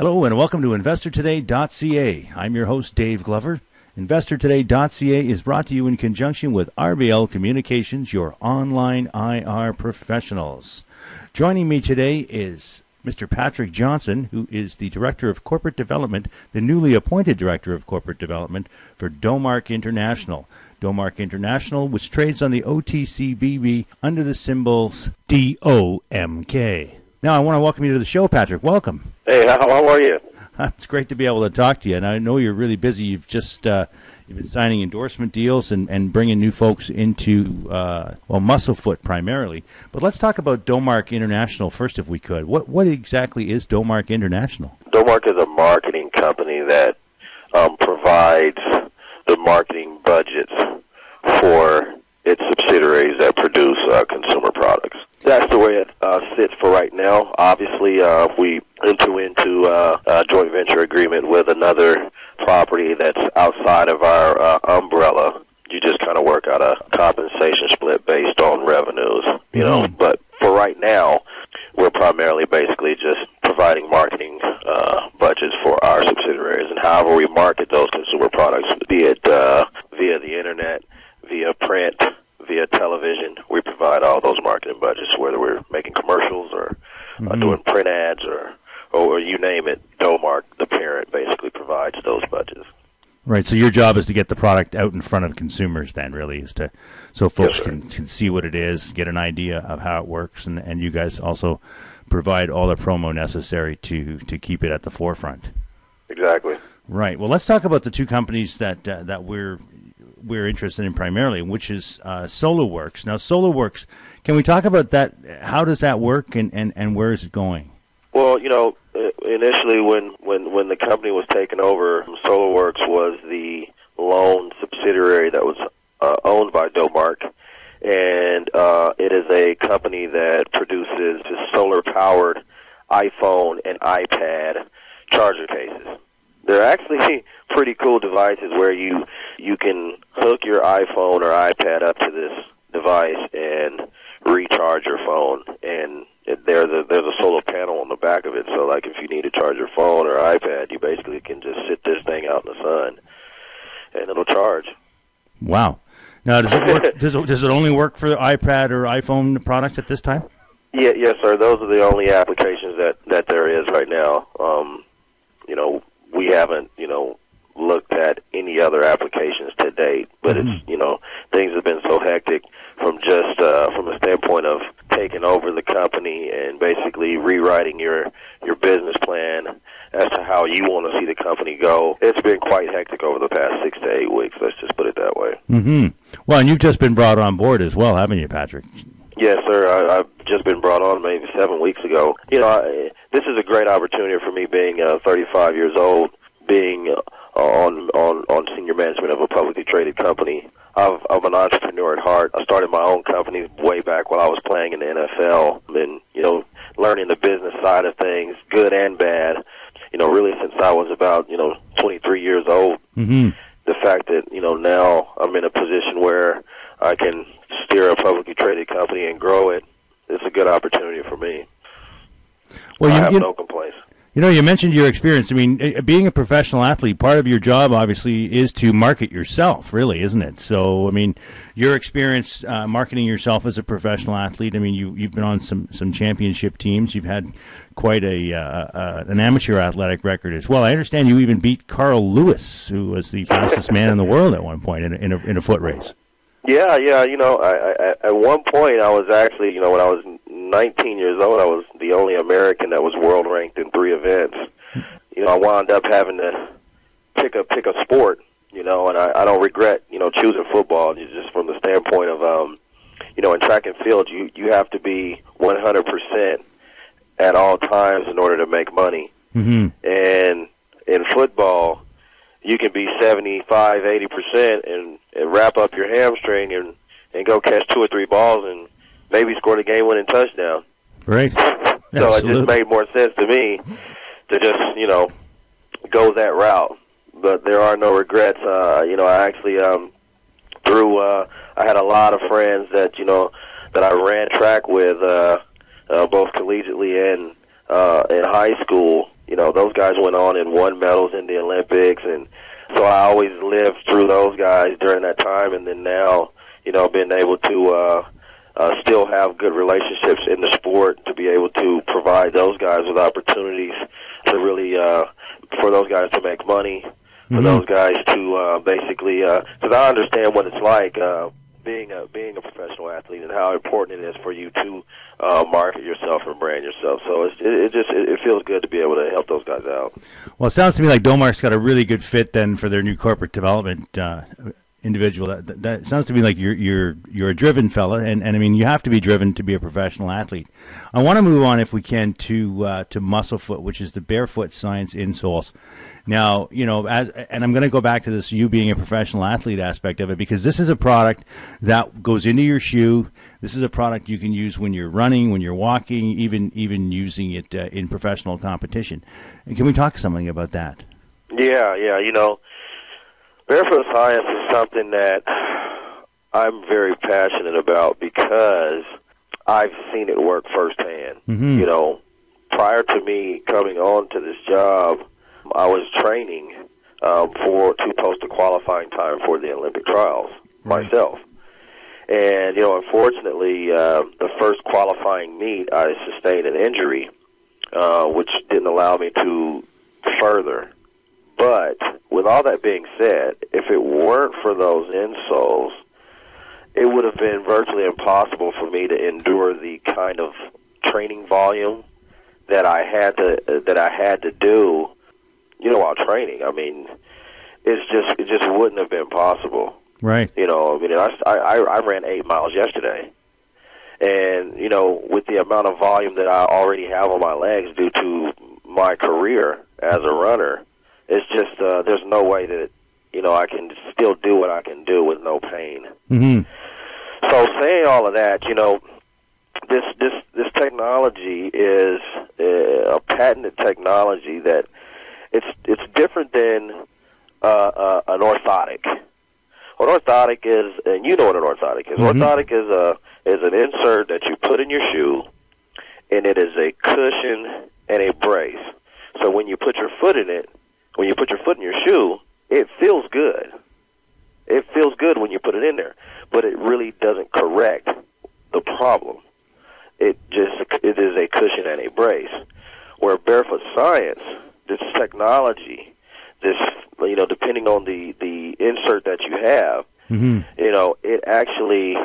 Hello and welcome to InvestorToday.ca. I'm your host, Dave Glover. InvestorToday.ca is brought to you in conjunction with RBL Communications, your online IR professionals. Joining me today is Mr. Patrick Johnson, who is the Director of Corporate Development, the newly appointed Director of Corporate Development for DoMark International. DoMark International, which trades on the OTCBB under the symbols DOMK. Now, I want to welcome you to the show, Patrick. Welcome. Hey, how are you? It's great to be able to talk to you, and I know you're really busy. You've just you've been signing endorsement deals and bringing new folks into, Musclefoot primarily. But let's talk about DoMark International first, if we could. What exactly is DoMark International? DoMark is a marketing company that provides the marketing budgets for its subsidiaries that produce consumer products. That's the way it sits for right now. Obviously, if we enter into a joint venture agreement with another property that's outside of our umbrella, you just kind of work out a compensation split based on revenues, you know. But for right now, we're primarily basically just providing marketing budgets for our subsidiaries, and however we market those consumer products, be it via the internet, via print, via television, we provide all those marketing budgets, whether we're making commercials or doing print ads or you name it. DoMark, the parent, basically provides those budgets. Right, so your job is to get the product out in front of consumers then, really, is to so folks can see what it is, get an idea of how it works, and you guys also provide all the promo necessary to keep it at the forefront. Exactly. Right. Well, let's talk about the two companies that we're interested in primarily, which is SolarWorks. Now, SolarWorks, can we talk about that? How does that work, and where is it going? Well, you know, initially when the company was taken over, SolarWorks was the lone subsidiary that was owned by DoMark, and it is a company that produces solar-powered iPhone and iPad charger cases. They're actually pretty cool devices where you can hook your iPhone or iPad up to this device and recharge your phone, and there's a solar panel on the back of it, so like if you need to charge your phone or iPad, you basically can just sit this thing out in the sun and it'll charge. Wow. Now, does it work? does it only work for the iPad or iPhone products at this time? Yeah, yes, sir. Those are the only applications that there is right now. You know, we haven't, looked at any other applications to date, but it's, things have been so hectic from just from a standpoint of taking over the company and basically rewriting your business plan as to how you want to see the company go. It's been quite hectic over the past 6 to 8 weeks, let's just put it that way. Well, and you've just been brought on board as well, haven't you, Patrick? Yes, sir. I've just been brought on maybe 7 weeks ago. This is a great opportunity for me, being 35 years old, being on senior management of a publicly traded company. I'm an entrepreneur at heart. I started my own company way back while I was playing in the NFL, and learning the business side of things, good and bad. Really since I was about 23 years old. The fact that now I'm in a position where I can steer a publicly traded company and grow it. It's a good opportunity for me. Well, I have no complaints. You mentioned your experience. I mean, being a professional athlete, part of your job, obviously, is to market yourself, really, isn't it? So, I mean, your experience marketing yourself as a professional athlete, I mean, you've been on some championship teams. You've had quite an amateur athletic record as well. I understand you even beat Carl Lewis, who was the fastest man in the world at one point in a foot race. Yeah. I at one point, I was actually, when I was 19 years old, I was the only American that was world ranked in 3 events. I wound up having to pick a sport, and I don't regret, choosing football, just from the standpoint of, in track and field, you have to be 100% at all times in order to make money. And in football, you can be 75, 80% and wrap up your hamstring and go catch 2 or 3 balls and maybe score the game-winning touchdown. Right. So it just made more sense to me to just, go that route. But there are no regrets. I actually I had a lot of friends that I ran track with, both collegiately and in high school. those guys went on and won medals in the Olympics, and so I always lived through those guys during that time, and then now, being able to still have good relationships in the sport, to be able to provide those guys with opportunities to really, for those guys to make money, for those guys to basically, because I understand what it's like being a professional athlete and how important it is for you to market yourself and brand yourself. So it feels good to be able to help those guys out. Well, it sounds to me like DoMark's got a really good fit then for their new corporate development individual. That sounds to me like you're a driven fella, and I mean, you have to be driven to be a professional athlete. I want to move on, if we can, to Musclefoot, which is the barefoot science insoles. Now, and I'm going to go back to this, you being a professional athlete aspect of it, because this is a product that goes into your shoe. This is a product you can use when you're running, when you're walking, even using it in professional competition. And can we talk something about that? Yeah. Barefoot science is something that I'm very passionate about because I've seen it work firsthand. Prior to me coming on to this job, I was training to post a qualifying time for the Olympic trials myself. And, unfortunately, the first qualifying meet, I sustained an injury, which didn't allow me to further. But with all that being said, if it weren't for those insoles, it would have been virtually impossible for me to endure the kind of training volume that I had to do, while training. I mean, it just wouldn't have been possible. Right. I ran 8 miles yesterday, and with the amount of volume that I already have on my legs due to my career as a runner, it's just there's no way that I can still do what I can do with no pain. So saying all of that, this technology is a patented technology that it's different than an orthotic. What orthotic is, and you know what an orthotic is. Orthotic is an insert that you put in your shoe, and it is a cushion and a brace. So when you put your foot in it, when you put your foot in your shoe, it feels good. It feels good when you put it in there, but it really doesn't correct the problem. It is a cushion and a brace. Where barefoot science, this technology, this depending on the insert that you have, it actually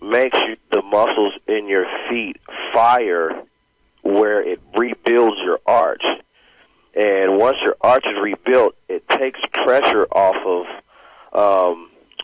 makes the muscles in your feet fire, where it rebuilds your arch. And once your arch is rebuilt, it takes pressure off of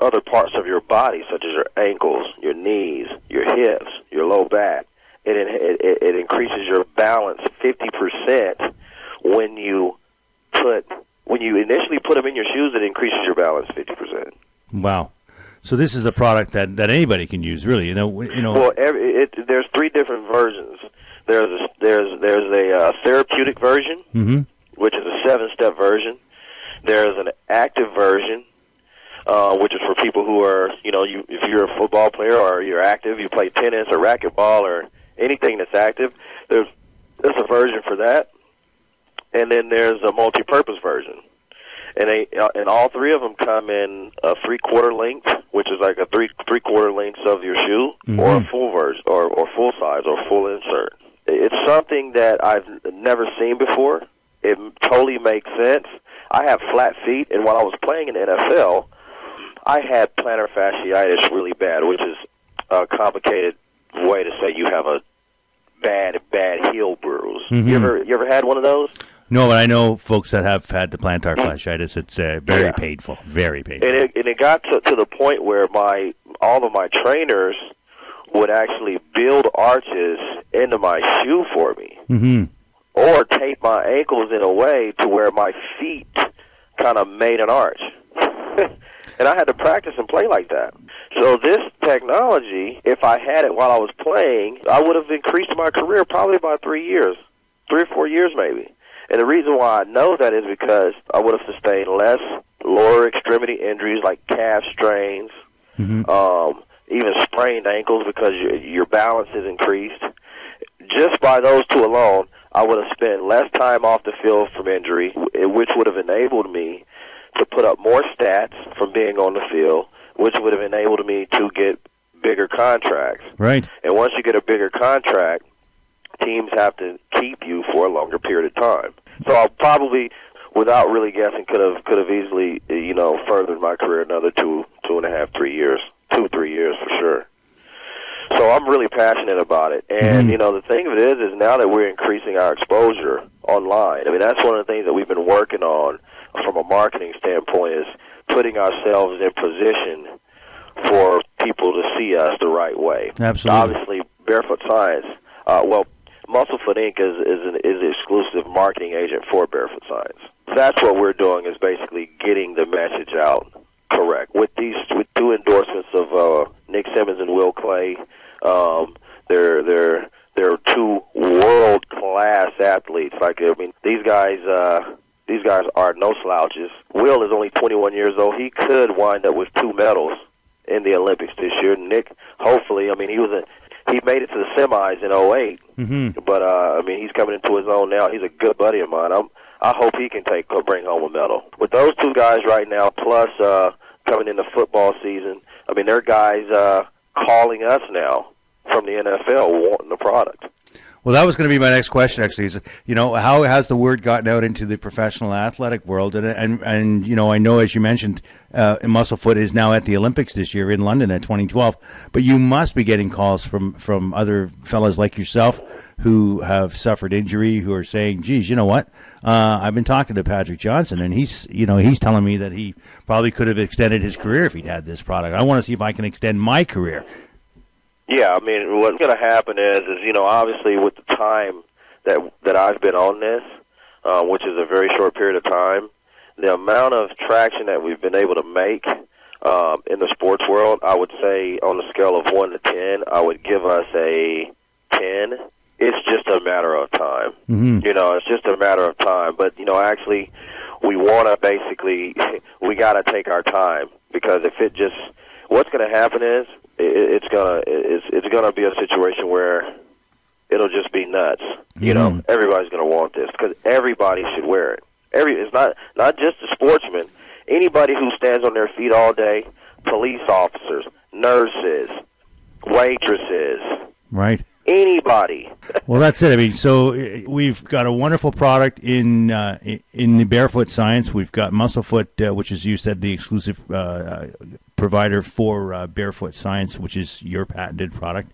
other parts of your body, such as your ankles, your knees, your hips, your low back. It increases your balance 50% when you initially put them in your shoes. It increases your balance 50%. Wow. So this is a product that anybody can use, really. Well, there's 3 different versions. There's a therapeutic version, which is a 7-step version. There's an active version, which is for people who are, if you're a football player or you're active, you play tennis or racquetball or anything that's active, there's a version for that. And then there's a multi-purpose version. And all 3 of them come in a 3/4 length, which is like a 3/4 length of your shoe, or a full version, or full size, or full insert. It's something that I've never seen before. It totally makes sense. I have flat feet, and while I was playing in the NFL, I had plantar fasciitis really bad, which is a complicated way to say you have a bad heel bruise. You ever had one of those? No, but I know folks that have had the plantar fasciitis. It's very painful, very painful. And it got to the point where all of my trainers would actually build arches into my shoe for me, or tape my ankles in a way to where my feet kind of made an arch. And I had to practice and play like that. So this technology, if I had it while I was playing, I would have increased my career probably by 3 years, 3 or 4 years maybe. And the reason why I know that is because I would have sustained less lower extremity injuries like calf strains, even sprained ankles because your balance is increased. Just by those 2 alone, I would have spent less time off the field from injury, which would have enabled me to put up more stats from being on the field, which would have enabled me to get bigger contracts. Right. And once you get a bigger contract, teams have to keep you for a longer period of time. So I'll probably, without really guessing, could have easily, furthered my career another 3 years for sure. So I'm really passionate about it. And, the thing of it is now that we're increasing our exposure online, I mean, that's one of the things that we've been working on from a marketing standpoint, is putting ourselves in position for people to see us the right way. Absolutely. Obviously, Barefoot Science, Musclefoot Inc. is an exclusive marketing agent for Barefoot Science. That's what we're doing, is basically getting the message out correct. With two endorsements of Nick Simmons and Will Clay, they're two world-class athletes. These guys are no slouches. Will is only 21 years old. He could wind up with 2 medals in the Olympics this year. Nick, hopefully, he made it to the semis in 2008, but he's coming into his own now. He's a good buddy of mine. I hope he can bring home a medal. With those 2 guys right now, plus coming into football season, there are guys calling us now from the NFL wanting the product. Well, that was going to be my next question, actually. Is, how has the word gotten out into the professional athletic world? And I know, as you mentioned, Musclefoot is now at the Olympics this year in London at 2012. But you must be getting calls from other fellas like yourself who have suffered injury, who are saying, geez, you know what? I've been talking to Patrick Johnson, and he's telling me that he probably could have extended his career if he'd had this product. I want to see if I can extend my career. Yeah, what's going to happen is obviously with the time that I've been on this, which is a very short period of time, the amount of traction that we've been able to make in the sports world, I would say on a scale of 1 to 10, I would give us a 10. It's just a matter of time. It's just a matter of time. But, actually, we want to basically, we got to take our time, because what's going to happen is, it's gonna be a situation where it'll just be nuts. Everybody's gonna want this, because everybody should wear it. It's not just the sportsmen. Anybody who stands on their feet all day, police officers, nurses, waitresses, right? Anybody. Well, that's it. So we've got a wonderful product in the Barefoot Science. We've got Musclefoot, which is, you said, the exclusive provider for Barefoot Science, which is your patented product.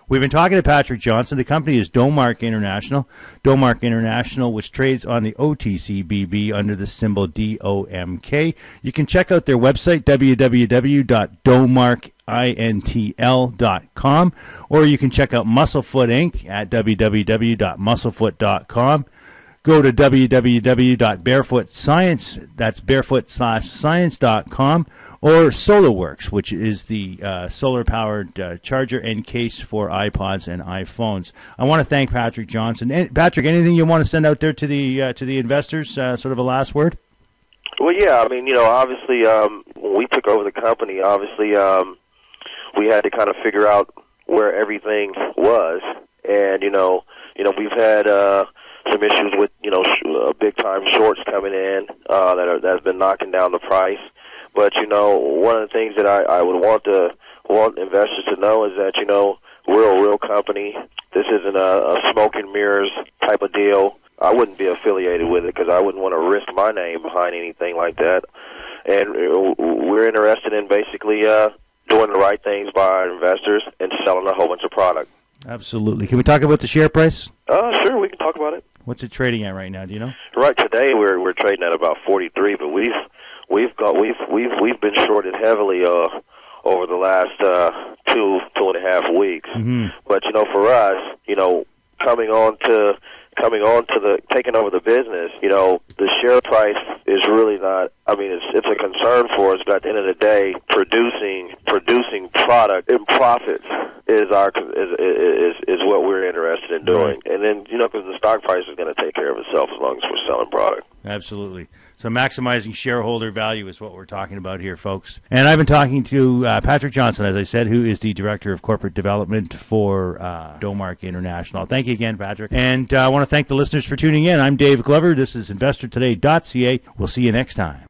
We've been talking to Patrick Johnson. The company is DoMark International. DoMark International, which trades on the OTCBB under the symbol DOMK. You can check out their website, www.domarkintl.com, or you can check out Musclefoot Inc. at www.musclefoot.com. Go to www.barefootscience, that's barefoot/science.com, or SolarWorks, which is the solar-powered charger and case for iPods and iPhones. I want to thank Patrick Johnson. And Patrick, anything you want to send out there to the investors, sort of a last word? Well, yeah, obviously, when we took over the company, obviously, we had to kind of figure out where everything was, and, we've had some issues with, big-time shorts coming in that's been knocking down the price. But, one of the things that I would want investors to know is that, we're a real company. This isn't a smoke and mirrors type of deal. I wouldn't be affiliated with it, because I wouldn't want to risk my name behind anything like that. And we're interested in basically doing the right things by our investors and selling a whole bunch of product. Absolutely. Can we talk about the share price? Sure, we can talk about it. What's it trading at right now? Do you know? Right today, we're trading at about 43, but we've been shorted heavily over the last 2.5 weeks. But for us, taking over the business, the share price is really not. It's a concern for us. But at the end of the day, producing product and profits is what we're interested in doing. Right. And then because the stock price is going to take care of itself as long as we're selling product. Absolutely. So maximizing shareholder value is what we're talking about here, folks. And I've been talking to Patrick Johnson, as I said, who is the Director of Corporate Development for DoMark International. Thank you again, Patrick. And I want to thank the listeners for tuning in. I'm Dave Glover. This is InvestorToday.ca. We'll see you next time.